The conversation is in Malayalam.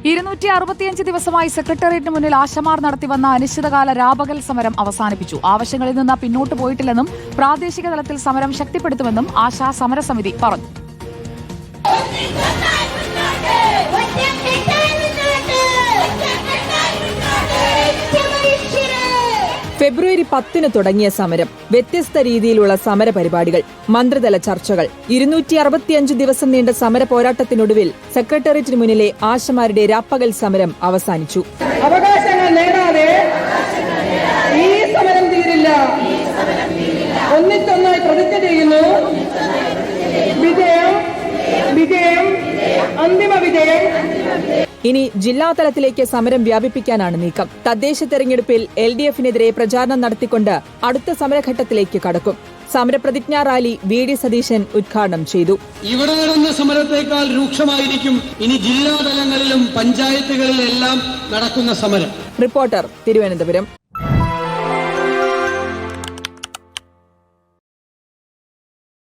265 ദിവസമായി സെക്രട്ടേറിയറ്റിന് മുന്നിൽ ആശമാർ നടത്തിവന്ന അനിശ്ചിതകാല രാപകൽ സമരം അവസാനിപ്പിച്ചു. ആവശ്യങ്ങളിൽ നിന്ന് പിന്നോട്ട് പോയിട്ടില്ലെന്നും പ്രാദേശിക തലത്തിൽ സമരം ശക്തിപ്പെടുത്തുമെന്നും ആശാ സമരസമിതി പറഞ്ഞു. ഫെബ്രുവരി 10 തുടങ്ങിയ സമരം, വ്യത്യസ്ത രീതിയിലുള്ള സമര പരിപാടികൾ, മന്ത്രിതല ചർച്ചകൾ, 265 ദിവസം നീണ്ട സമര പോരാട്ടത്തിനൊടുവിൽ സെക്രട്ടേറിയറ്റിന് മുന്നിലെ ആശമാരുടെ രാപ്പകൽ സമരം അവസാനിച്ചു. അവകാശങ്ങൾ നേടാതെ ഈ സമരം തീരില്ല. ഒന്നിച്ചൊന്നായി പ്രതിജ്ഞ ചെയ്യുന്നു. വിജയം വിജയം അന്തിമ വിജയം. ഇനി ജില്ലാതലത്തിലേക്ക് സമരം വ്യാപിപ്പിക്കാനാണ് നീക്കം. തദ്ദേശ തെരഞ്ഞെടുപ്പിൽ LDF-നെതിരെ പ്രചാരണം നടത്തിക്കൊണ്ട് അടുത്ത സമരഘട്ടത്തിലേക്ക് കടക്കും. സമരപ്രതിജ്ഞാ റാലി VD സതീശൻ ഉദ്ഘാടനം ചെയ്തു. ഇവിടെ നടന്ന സമരത്തേക്കാൾ രൂക്ഷമായിരിക്കും ഇനി ജില്ലാതലങ്ങളിലും പഞ്ചായത്തുകളിലെല്ലാം നടക്കുന്ന സമരം. റിപ്പോർട്ടർ, തിരുവനന്തപുരം.